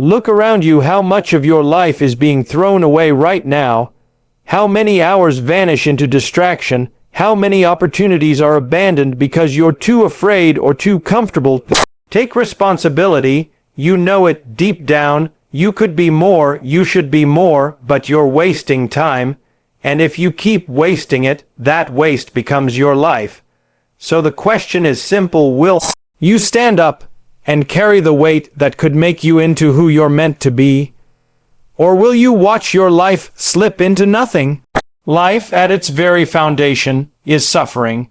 Look around you. How much of your life is being thrown away right now? How many hours vanish into distraction? How many opportunities are abandoned because you're too afraid or too comfortable? Take responsibility. You know it deep down. You could be more, you should be more, but you're wasting time. And if you keep wasting it, that waste becomes your life. So the question is simple: will you stand up and carry the weight that could make you into who you're meant to be? Or will you watch your life slip into nothing? Life, at its very foundation, is suffering.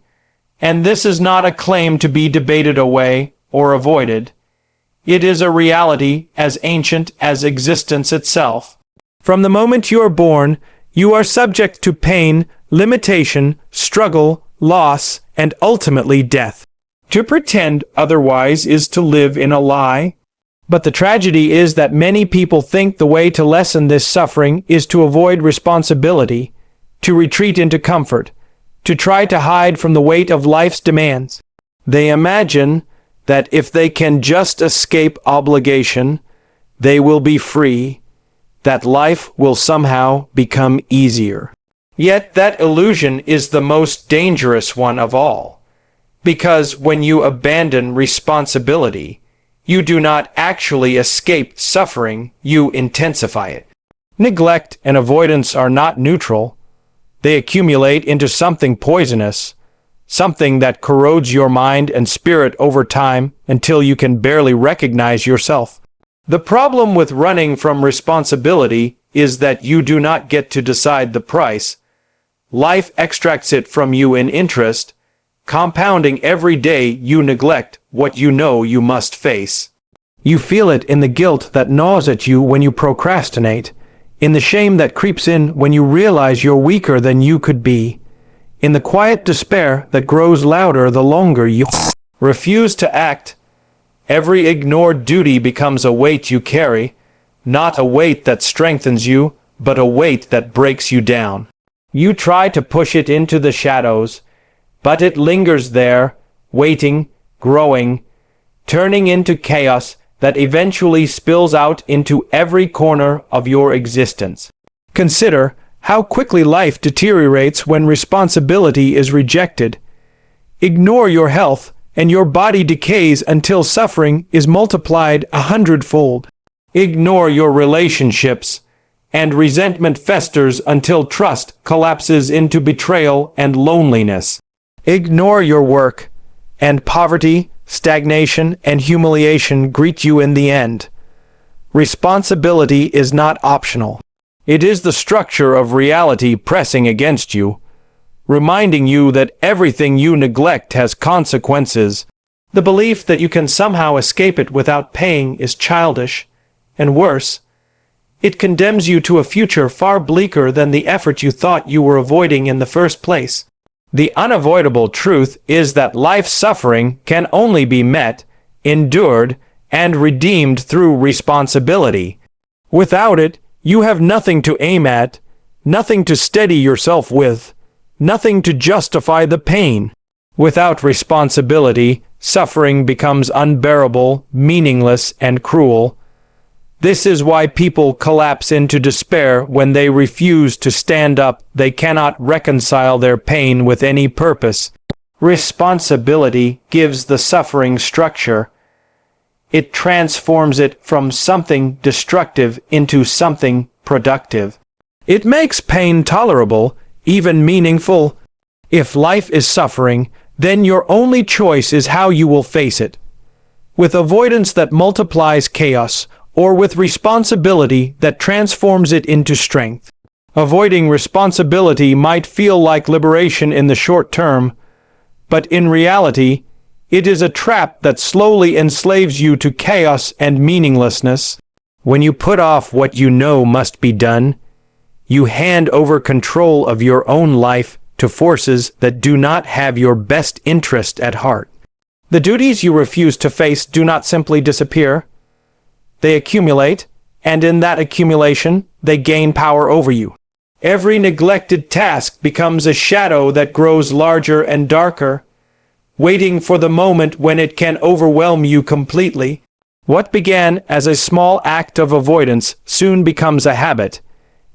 And this is not a claim to be debated away or avoided. It is a reality as ancient as existence itself. From the moment you are born, you are subject to pain, limitation, struggle, loss, and ultimately death. To pretend otherwise is to live in a lie. But the tragedy is that many people think the way to lessen this suffering is to avoid responsibility, to retreat into comfort, to try to hide from the weight of life's demands. They imagine that if they can just escape obligation, they will be free, that life will somehow become easier. Yet that illusion is the most dangerous one of all, because when you abandon responsibility, you do not actually escape suffering, you intensify it. Neglect and avoidance are not neutral. They accumulate into something poisonous, something that corrodes your mind and spirit over time until you can barely recognize yourself. The problem with running from responsibility is that you do not get to decide the price. Life extracts it from you in interest, compounding every day you neglect what you know you must face. You feel it in the guilt that gnaws at you when you procrastinate, in the shame that creeps in when you realize you're weaker than you could be, in the quiet despair that grows louder the longer you refuse to act. Every ignored duty becomes a weight you carry, not a weight that strengthens you, but a weight that breaks you down. You try to push it into the shadows, but it lingers there, waiting, growing, turning into chaos that eventually spills out into every corner of your existence. Consider how quickly life deteriorates when responsibility is rejected. Ignore your health, and your body decays until suffering is multiplied 100-fold. Ignore your relationships, and resentment festers until trust collapses into betrayal and loneliness. Ignore your work, and poverty, stagnation, and humiliation greet you in the end. Responsibility is not optional. It is the structure of reality pressing against you, reminding you that everything you neglect has consequences. The belief that you can somehow escape it without paying is childish, and worse, it condemns you to a future far bleaker than the effort you thought you were avoiding in the first place. The unavoidable truth is that life's suffering can only be met, endured, and redeemed through responsibility. Without it, you have nothing to aim at, nothing to steady yourself with, nothing to justify the pain. Without responsibility, suffering becomes unbearable, meaningless, and cruel. This is why people collapse into despair when they refuse to stand up. They cannot reconcile their pain with any purpose. Responsibility gives the suffering structure. It transforms it from something destructive into something productive. It makes pain tolerable, even meaningful. If life is suffering, then your only choice is how you will face it. With avoidance that multiplies chaos, or with responsibility that transforms it into strength. Avoiding responsibility might feel like liberation in the short term, but in reality, it is a trap that slowly enslaves you to chaos and meaninglessness. When you put off what you know must be done, you hand over control of your own life to forces that do not have your best interest at heart. The duties you refuse to face do not simply disappear. They accumulate, and in that accumulation, they gain power over you. Every neglected task becomes a shadow that grows larger and darker, waiting for the moment when it can overwhelm you completely. What began as a small act of avoidance soon becomes a habit,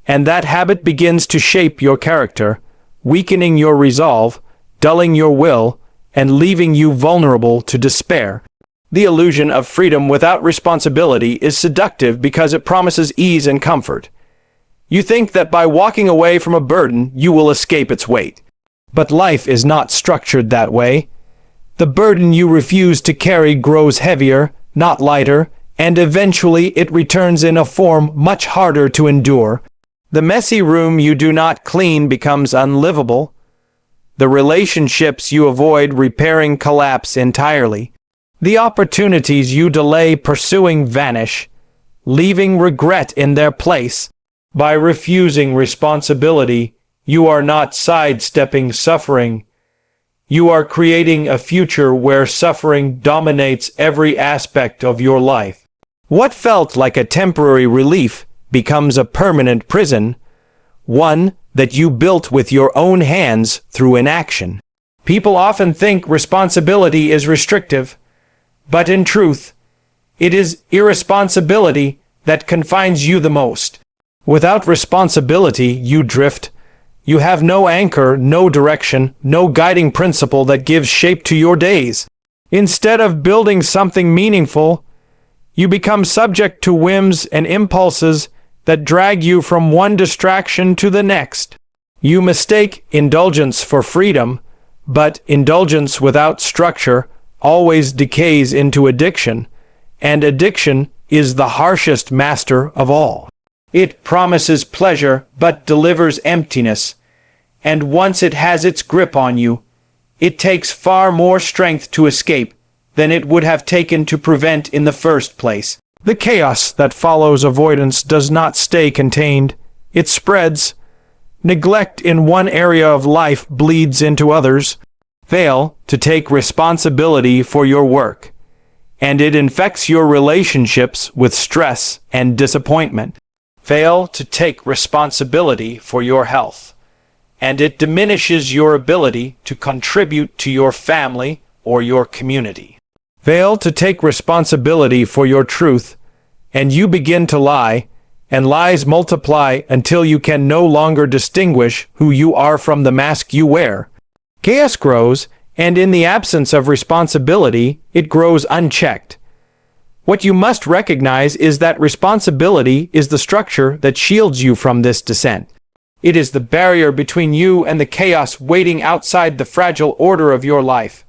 and that habit begins to shape your character, weakening your resolve, dulling your will, and leaving you vulnerable to despair. The illusion of freedom without responsibility is seductive because it promises ease and comfort. You think that by walking away from a burden, you will escape its weight. But life is not structured that way. The burden you refuse to carry grows heavier, not lighter, and eventually it returns in a form much harder to endure. The messy room you do not clean becomes unlivable. The relationships you avoid repairing collapse entirely. The opportunities you delay pursuing vanish, leaving regret in their place. By refusing responsibility, you are not sidestepping suffering. You are creating a future where suffering dominates every aspect of your life. What felt like a temporary relief becomes a permanent prison, one that you built with your own hands through inaction. People often think responsibility is restrictive, but in truth, it is irresponsibility that confines you the most. Without responsibility, you drift. You have no anchor, no direction, no guiding principle that gives shape to your days. Instead of building something meaningful, you become subject to whims and impulses that drag you from one distraction to the next. You mistake indulgence for freedom, but indulgence without structure always decays into addiction, and addiction is the harshest master of all. It promises pleasure but delivers emptiness, and once it has its grip on you, it takes far more strength to escape than it would have taken to prevent in the first place. The chaos that follows avoidance does not stay contained. It spreads. Neglect in one area of life bleeds into others. Fail to take responsibility for your work, and it infects your relationships with stress and disappointment. Fail to take responsibility for your health, and it diminishes your ability to contribute to your family or your community. Fail to take responsibility for your truth, and you begin to lie, and lies multiply until you can no longer distinguish who you are from the mask you wear. Chaos grows, and in the absence of responsibility, it grows unchecked. What you must recognize is that responsibility is the structure that shields you from this descent. It is the barrier between you and the chaos waiting outside the fragile order of your life.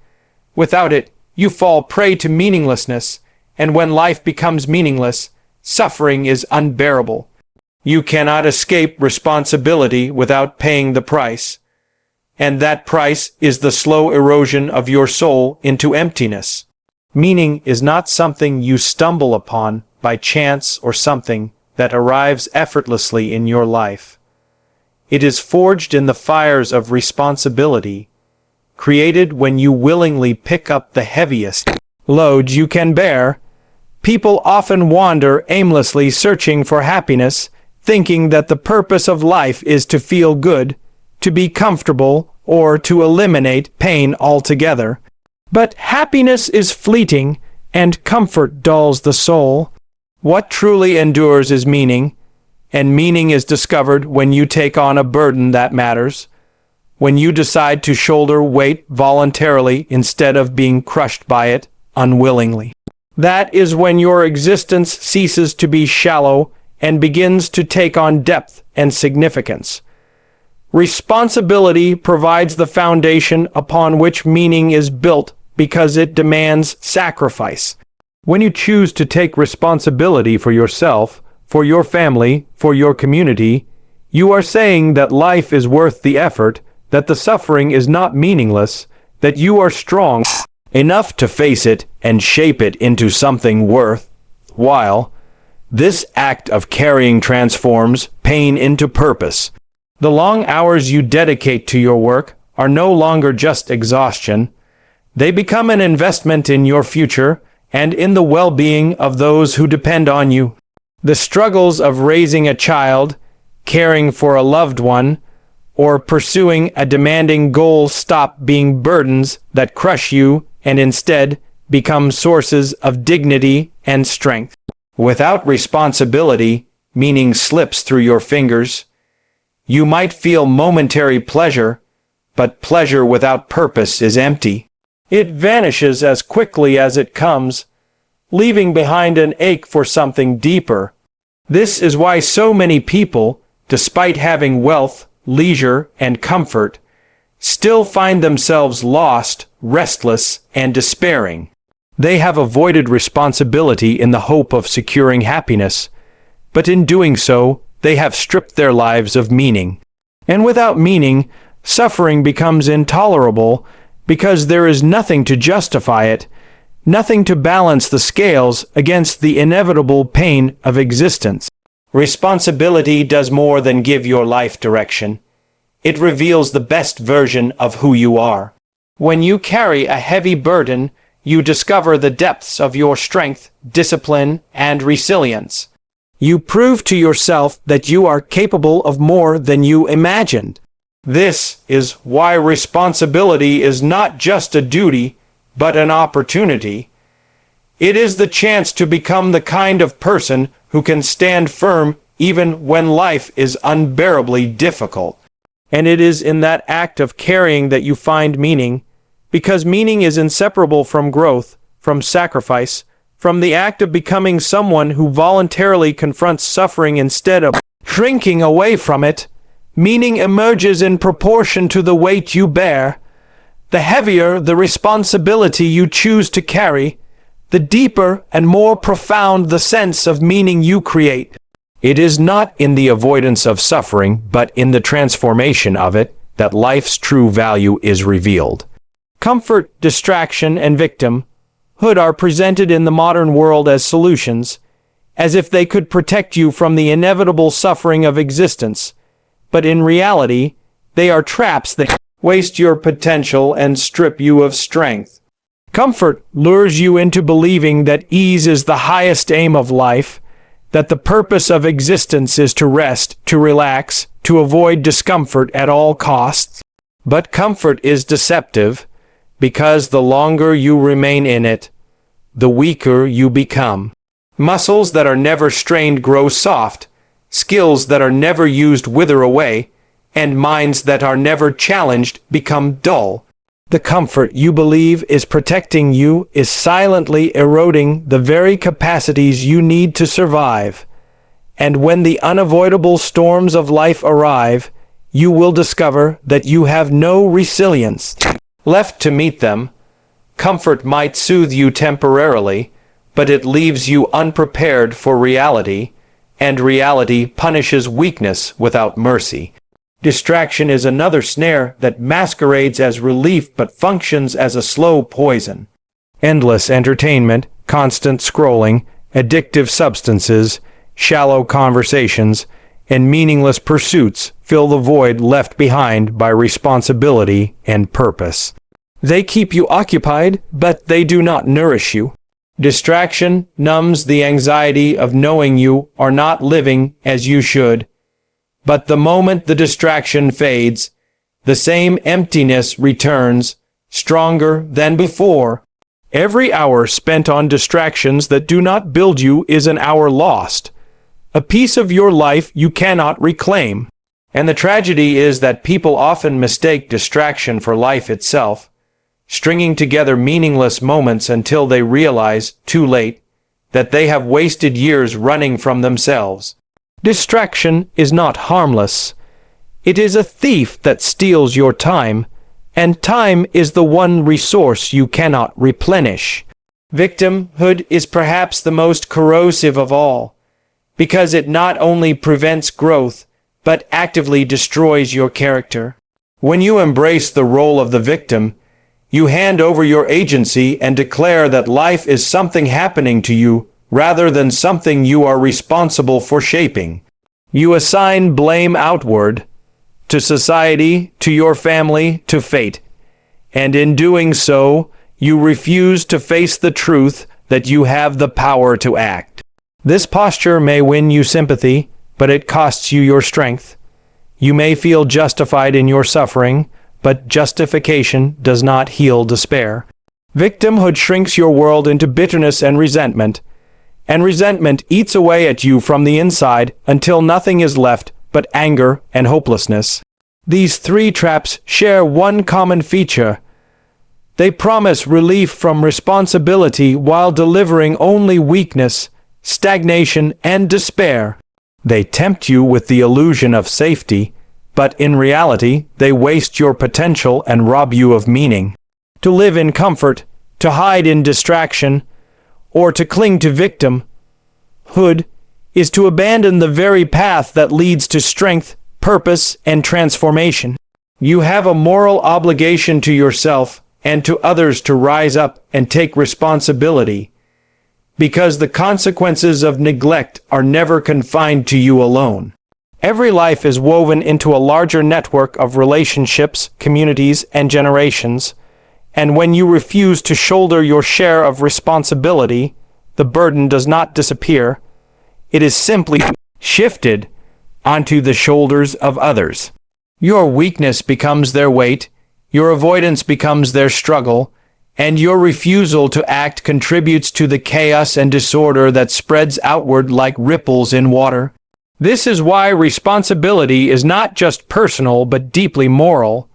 Without it, you fall prey to meaninglessness, and when life becomes meaningless, suffering is unbearable. You cannot escape responsibility without paying the price, and that price is the slow erosion of your soul into emptiness. Meaning is not something you stumble upon by chance or something that arrives effortlessly in your life. It is forged in the fires of responsibility, created when you willingly pick up the heaviest load you can bear. People often wander aimlessly searching for happiness, thinking that the purpose of life is to feel good, to be comfortable, or to eliminate pain altogether. But happiness is fleeting, and comfort dulls the soul. What truly endures is meaning, and meaning is discovered when you take on a burden that matters, when you decide to shoulder weight voluntarily instead of being crushed by it unwillingly. That is when your existence ceases to be shallow and begins to take on depth and significance. Responsibility provides the foundation upon which meaning is built because it demands sacrifice. When you choose to take responsibility for yourself, for your family, for your community, you are saying that life is worth the effort, that the suffering is not meaningless, that you are strong enough to face it and shape it into something worthwhile. This act of carrying transforms pain into purpose. The long hours you dedicate to your work are no longer just exhaustion. They become an investment in your future and in the well-being of those who depend on you. The struggles of raising a child, caring for a loved one, or pursuing a demanding goal stop being burdens that crush you and instead become sources of dignity and strength. Without responsibility, meaning slips through your fingers. You might feel momentary pleasure, but pleasure without purpose is empty. It vanishes as quickly as it comes, leaving behind an ache for something deeper. This is why so many people, despite having wealth, leisure, and comfort, still find themselves lost, restless, and despairing. They have avoided responsibility in the hope of securing happiness, but in doing so, they have stripped their lives of meaning. And without meaning, suffering becomes intolerable because there is nothing to justify it, nothing to balance the scales against the inevitable pain of existence. Responsibility does more than give your life direction. It reveals the best version of who you are. When you carry a heavy burden, you discover the depths of your strength, discipline, and resilience. You prove to yourself that you are capable of more than you imagined. This is why responsibility is not just a duty, but an opportunity. It is the chance to become the kind of person who can stand firm even when life is unbearably difficult. And it is in that act of carrying that you find meaning, because meaning is inseparable from growth, from sacrifice, from the act of becoming someone who voluntarily confronts suffering instead of shrinking away from it. Meaning emerges in proportion to the weight you bear. The heavier the responsibility you choose to carry, the deeper and more profound the sense of meaning you create. It is not in the avoidance of suffering, but in the transformation of it, that life's true value is revealed. Comfort, distraction, and victimhood are presented in the modern world as solutions, as if they could protect you from the inevitable suffering of existence. But in reality, they are traps that waste your potential and strip you of strength. Comfort lures you into believing that ease is the highest aim of life, that the purpose of existence is to rest, to relax, to avoid discomfort at all costs. But comfort is deceptive, because the longer you remain in it, the weaker you become. Muscles that are never strained grow soft, skills that are never used wither away, and minds that are never challenged become dull. The comfort you believe is protecting you is silently eroding the very capacities you need to survive. And when the unavoidable storms of life arrive, you will discover that you have no resilience left to meet them. Comfort might soothe you temporarily, but it leaves you unprepared for reality, and reality punishes weakness without mercy. Distraction is another snare that masquerades as relief but functions as a slow poison. Endless entertainment, constant scrolling, addictive substances, shallow conversations, and meaningless pursuits fill the void left behind by responsibility and purpose. They keep you occupied, but they do not nourish you. Distraction numbs the anxiety of knowing you are not living as you should. But the moment the distraction fades, the same emptiness returns, stronger than before. Every hour spent on distractions that do not build you is an hour lost, a piece of your life you cannot reclaim. And the tragedy is that people often mistake distraction for life itself, stringing together meaningless moments until they realize, too late, that they have wasted years running from themselves. Distraction is not harmless. It is a thief that steals your time, and time is the one resource you cannot replenish. Victimhood is perhaps the most corrosive of all, because it not only prevents growth, but actively destroys your character. When you embrace the role of the victim, you hand over your agency and declare that life is something happening to you rather than something you are responsible for shaping. You assign blame outward, to society, to your family, to fate. And in doing so, you refuse to face the truth that you have the power to act. This posture may win you sympathy, but it costs you your strength. You may feel justified in your suffering, but justification does not heal despair. Victimhood shrinks your world into bitterness and resentment eats away at you from the inside until nothing is left but anger and hopelessness. These three traps share one common feature. They promise relief from responsibility while delivering only weakness, stagnation, and despair. They tempt you with the illusion of safety, but in reality, they waste your potential and rob you of meaning. To live in comfort, to hide in distraction, or to cling to victimhood is to abandon the very path that leads to strength, purpose, and transformation. You have a moral obligation to yourself and to others to rise up and take responsibility, because the consequences of neglect are never confined to you alone. Every life is woven into a larger network of relationships, communities, and generations, and when you refuse to shoulder your share of responsibility, the burden does not disappear. It is simply shifted onto the shoulders of others. Your weakness becomes their weight, your avoidance becomes their struggle, and your refusal to act contributes to the chaos and disorder that spreads outward like ripples in water. This is why responsibility is not just personal but deeply moral,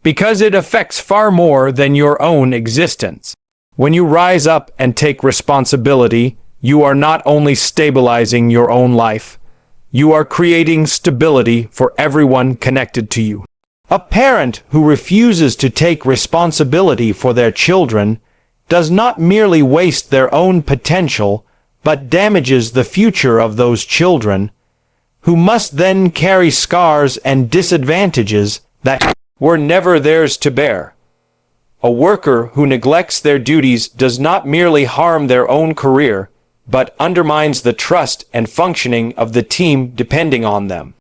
because it affects far more than your own existence. When you rise up and take responsibility, you are not only stabilizing your own life, you are creating stability for everyone connected to you. A parent who refuses to take responsibility for their children does not merely waste their own potential, but damages the future of those children, who must then carry scars and disadvantages that were never theirs to bear. A worker who neglects their duties does not merely harm their own career, but undermines the trust and functioning of the team depending on them.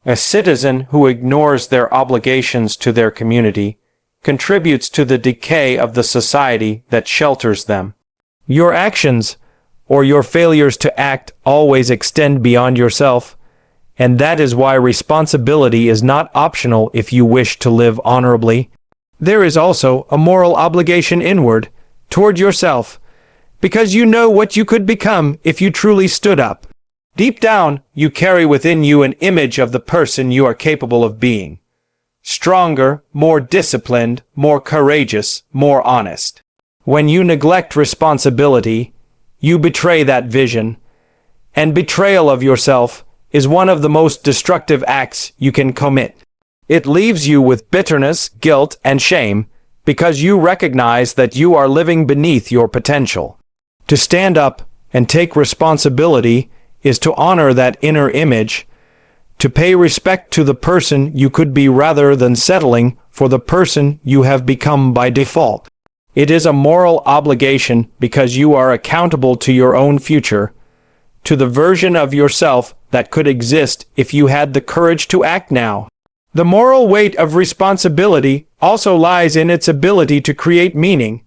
A citizen who ignores their obligations to their community contributes to the decay of the society that shelters them. Your actions, or your failures to act, always extend beyond yourself, and that is why responsibility is not optional if you wish to live honorably. There is also a moral obligation inward, toward yourself, because you know what you could become if you truly stood up. Deep down, you carry within you an image of the person you are capable of being. Stronger, more disciplined, more courageous, more honest. When you neglect responsibility, you betray that vision, and betrayal of yourself is one of the most destructive acts you can commit. It leaves you with bitterness, guilt, and shame because you recognize that you are living beneath your potential. To stand up and take responsibility is to honor that inner image, to pay respect to the person you could be rather than settling for the person you have become by default. It is a moral obligation because you are accountable to your own future, to the version of yourself that could exist if you had the courage to act now. The moral weight of responsibility also lies in its ability to create meaning,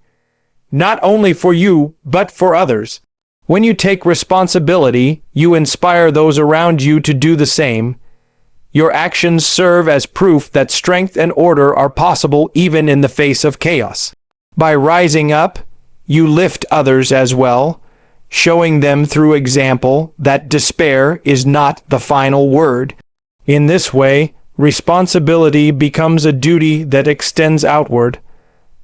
not only for you, but for others. When you take responsibility, you inspire those around you to do the same. Your actions serve as proof that strength and order are possible even in the face of chaos. By rising up, you lift others as well, showing them through example that despair is not the final word. In this way, responsibility becomes a duty that extends outward,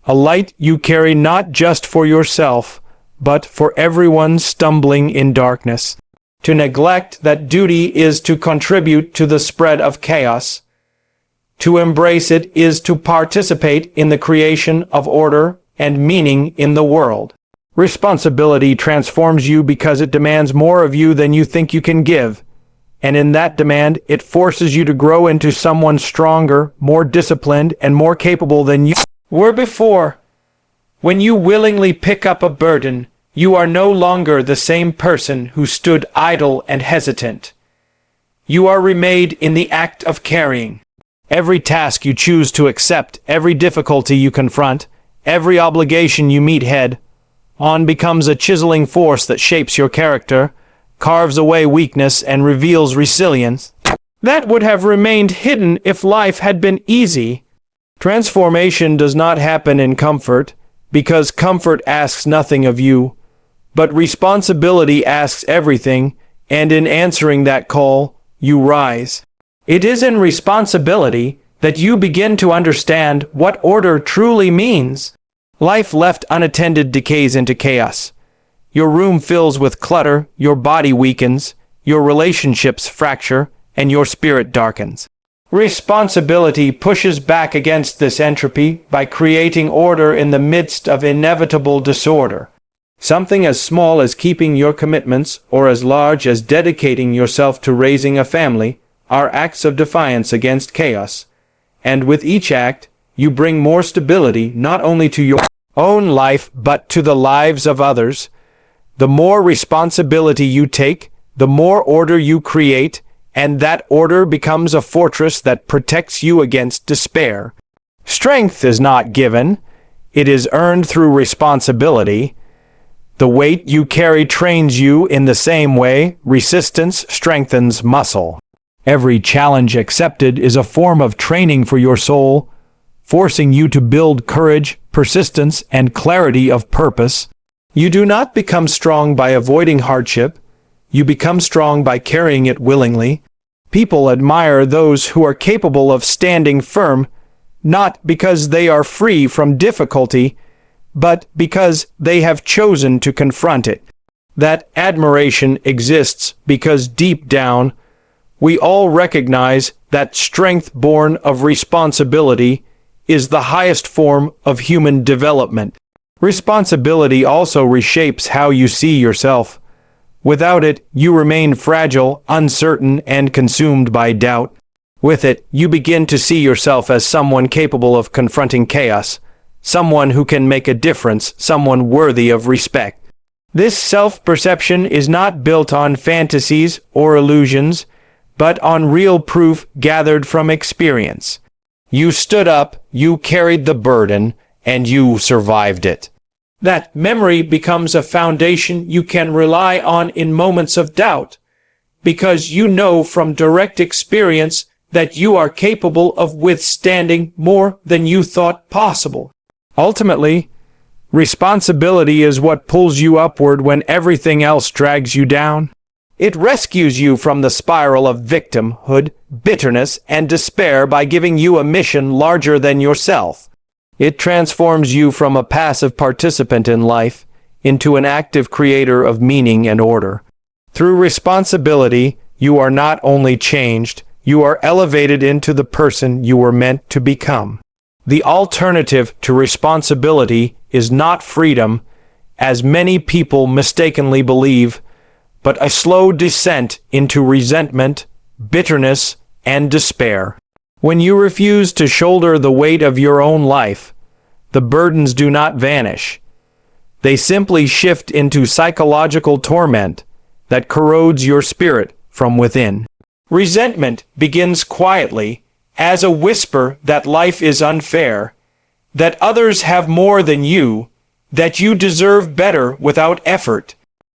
a light you carry not just for yourself, but for everyone stumbling in darkness. To neglect that duty is to contribute to the spread of chaos. To embrace it is to participate in the creation of order and meaning in the world. Responsibility transforms you because it demands more of you than you think you can give, and in that demand, it forces you to grow into someone stronger, more disciplined, and more capable than you were before. When you willingly pick up a burden, you are no longer the same person who stood idle and hesitant. You are remade in the act of carrying. Every task you choose to accept, every difficulty you confront, every obligation you meet head-on becomes a chiseling force that shapes your character, carves away weakness, and reveals resilience that would have remained hidden if life had been easy. Transformation does not happen in comfort. because comfort asks nothing of you, but responsibility asks everything, and in answering that call, you rise. It is in responsibility that you begin to understand what order truly means. Life left unattended decays into chaos. Your room fills with clutter, your body weakens, your relationships fracture, and your spirit darkens. Responsibility pushes back against this entropy by creating order in the midst of inevitable disorder. Something as small as keeping your commitments or as large as dedicating yourself to raising a family are acts of defiance against chaos. And with each act, you bring more stability not only to your own life but to the lives of others. The more responsibility you take, the more order you create, and that order becomes a fortress that protects you against despair. Strength is not given, it is earned through responsibility. The weight you carry trains you in the same way resistance strengthens muscle. Every challenge accepted is a form of training for your soul, forcing you to build courage, persistence, and clarity of purpose. You do not become strong by avoiding hardship. You become strong by carrying it willingly. People admire those who are capable of standing firm, not because they are free from difficulty, but because they have chosen to confront it. That admiration exists because deep down, we all recognize that strength born of responsibility is the highest form of human development. Responsibility also reshapes how you see yourself. Without it, you remain fragile, uncertain, and consumed by doubt. With it, you begin to see yourself as someone capable of confronting chaos, someone who can make a difference, someone worthy of respect. This self-perception is not built on fantasies or illusions, but on real proof gathered from experience. You stood up, you carried the burden, and you survived it. That memory becomes a foundation you can rely on in moments of doubt, because you know from direct experience that you are capable of withstanding more than you thought possible. Ultimately, responsibility is what pulls you upward when everything else drags you down. It rescues you from the spiral of victimhood, bitterness, and despair by giving you a mission larger than yourself. It transforms you from a passive participant in life into an active creator of meaning and order. Through responsibility, you are not only changed, you are elevated into the person you were meant to become. The alternative to responsibility is not freedom, as many people mistakenly believe, but a slow descent into resentment, bitterness, and despair. When you refuse to shoulder the weight of your own life, the burdens do not vanish. They simply shift into psychological torment that corrodes your spirit from within. Resentment begins quietly, as a whisper that life is unfair, that others have more than you, that you deserve better without effort.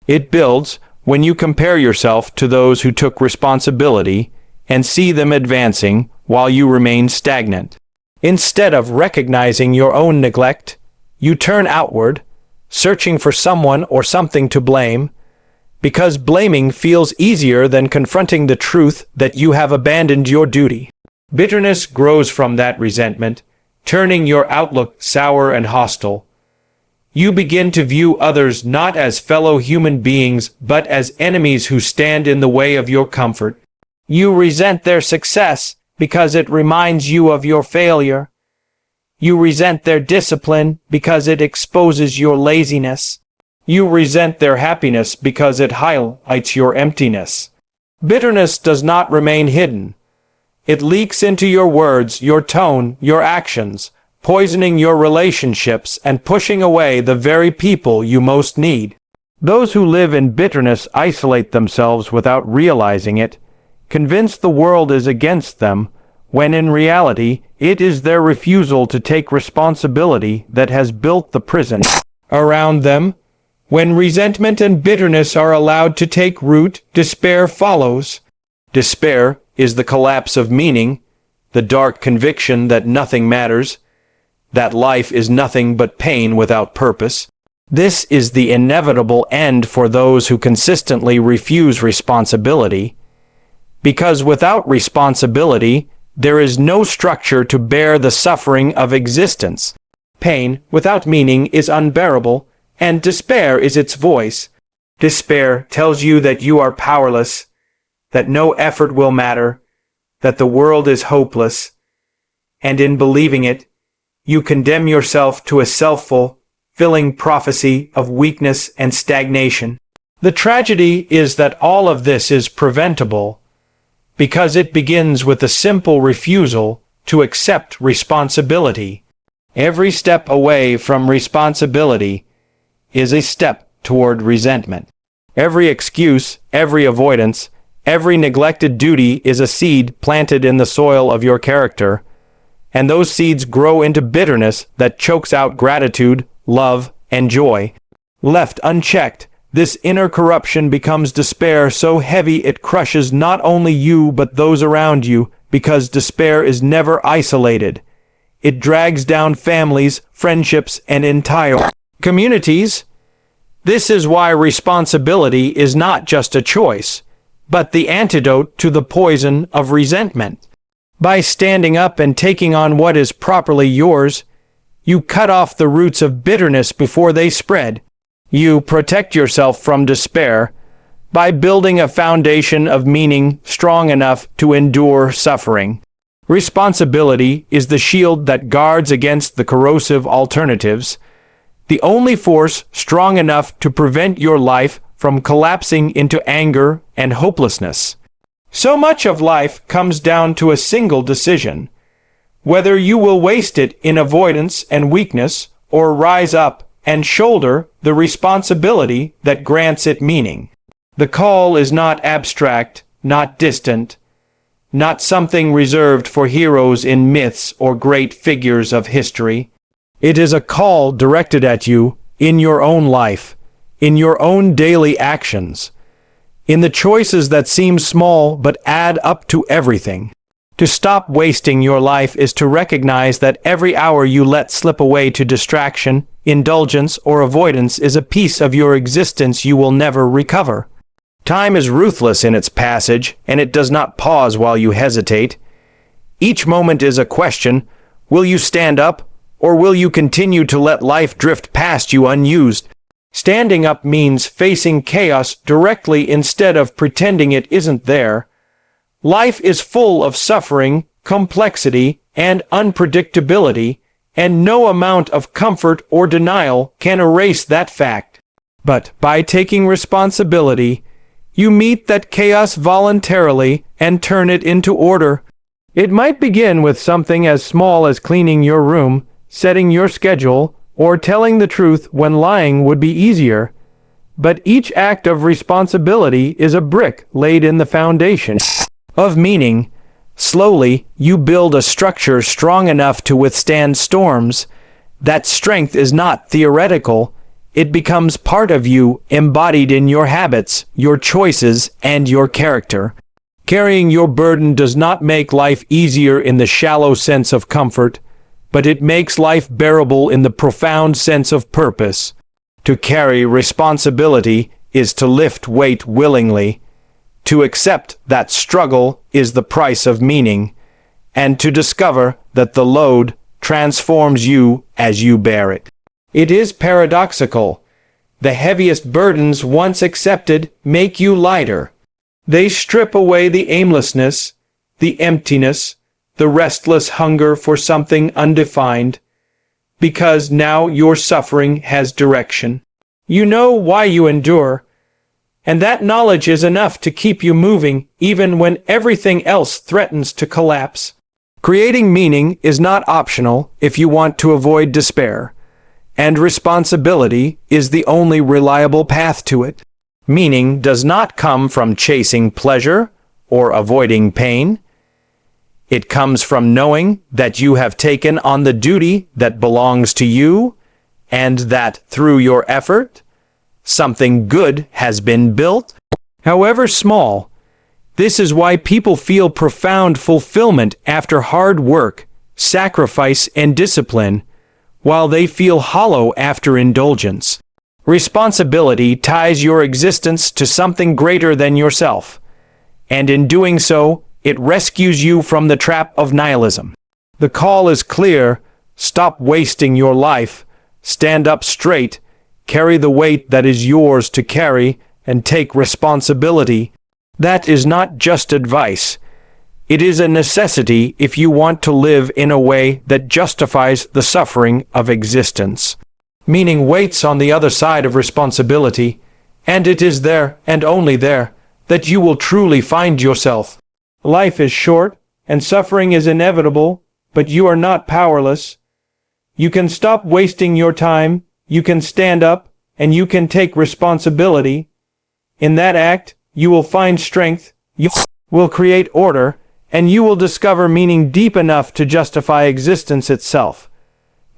It builds when you compare yourself to those who took responsibility and see them advancing while you remain stagnant. Instead of recognizing your own neglect, you turn outward, searching for someone or something to blame, because blaming feels easier than confronting the truth that you have abandoned your duty. Bitterness grows from that resentment, turning your outlook sour and hostile. You begin to view others not as fellow human beings, but as enemies who stand in the way of your comfort. You resent their success because it reminds you of your failure. You resent their discipline because it exposes your laziness. You resent their happiness because it highlights your emptiness. Bitterness does not remain hidden. It leaks into your words, your tone, your actions, poisoning your relationships and pushing away the very people you most need. Those who live in bitterness isolate themselves without realizing it, convinced the world is against them, when in reality it is their refusal to take responsibility that has built the prison around them. When resentment and bitterness are allowed to take root, despair follows. Despair is the collapse of meaning, the dark conviction that nothing matters. that life is nothing but pain without purpose. This is the inevitable end for those who consistently refuse responsibility, because without responsibility, there is no structure to bear the suffering of existence. Pain without meaning is unbearable, and despair is its voice. Despair tells you that you are powerless, that no effort will matter, that the world is hopeless, and in believing it, you condemn yourself to a self-fulfilling prophecy of weakness and stagnation. The tragedy is that all of this is preventable, because it begins with a simple refusal to accept responsibility. Every step away from responsibility is a step toward resentment. Every excuse, every avoidance, every neglected duty is a seed planted in the soil of your character, and those seeds grow into bitterness that chokes out gratitude, love, and joy. Left unchecked, this inner corruption becomes despair so heavy it crushes not only you but those around you, because despair is never isolated. It drags down families, friendships, and entire communities. This is why responsibility is not just a choice, but the antidote to the poison of resentment. By standing up and taking on what is properly yours, you cut off the roots of bitterness before they spread. You protect yourself from despair by building a foundation of meaning strong enough to endure suffering. Responsibility is the shield that guards against the corrosive alternatives, the only force strong enough to prevent your life from collapsing into anger and hopelessness. So much of life comes down to a single decision, whether you will waste it in avoidance and weakness or rise up and shoulder the responsibility that grants it meaning. The call is not abstract, not distant, not something reserved for heroes in myths or great figures of history. It is a call directed at you in your own life, in your own daily actions, in the choices that seem small but add up to everything. To stop wasting your life is to recognize that every hour you let slip away to distraction, indulgence, or avoidance is a piece of your existence you will never recover. Time is ruthless in its passage, and it does not pause while you hesitate. Each moment is a question: will you stand up, or will you continue to let life drift past you unused? Standing up means facing chaos directly instead of pretending it isn't there. Life is full of suffering, complexity, and unpredictability, and no amount of comfort or denial can erase that fact. But by taking responsibility, you meet that chaos voluntarily and turn it into order. It might begin with something as small as cleaning your room, setting your schedule, or telling the truth when lying would be easier. But each act of responsibility is a brick laid in the foundation of meaning. Slowly, you build a structure strong enough to withstand storms. That strength is not theoretical. It becomes part of you, embodied in your habits, your choices, and your character. Carrying your burden does not make life easier in the shallow sense of comfort, but it makes life bearable in the profound sense of purpose. To carry responsibility is to lift weight willingly. To accept that struggle is the price of meaning, and to discover that the load transforms you as you bear it. It is paradoxical. The heaviest burdens once accepted make you lighter. They strip away the aimlessness, the emptiness, the restless hunger for something undefined, because now your suffering has direction. You know why you endure, and that knowledge is enough to keep you moving even when everything else threatens to collapse. Creating meaning is not optional if you want to avoid despair, and responsibility is the only reliable path to it. Meaning does not come from chasing pleasure or avoiding pain. It comes from knowing that you have taken on the duty that belongs to you, and that through your effort, something good has been built, however small. This is why people feel profound fulfillment after hard work, sacrifice, and discipline, while they feel hollow after indulgence. Responsibility ties your existence to something greater than yourself, and in doing so, it rescues you from the trap of nihilism. The call is clear: stop wasting your life, stand up straight, carry the weight that is yours to carry, and take responsibility. That is not just advice. It is a necessity if you want to live in a way that justifies the suffering of existence. Meaning waits on the other side of responsibility, and it is there, and only there, that you will truly find yourself. Life is short, and suffering is inevitable, but you are not powerless. You can stop wasting your time, you can stand up, and you can take responsibility. In that act, you will find strength, you will create order, and you will discover meaning deep enough to justify existence itself.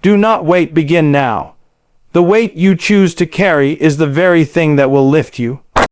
Do not wait, begin now. The weight you choose to carry is the very thing that will lift you.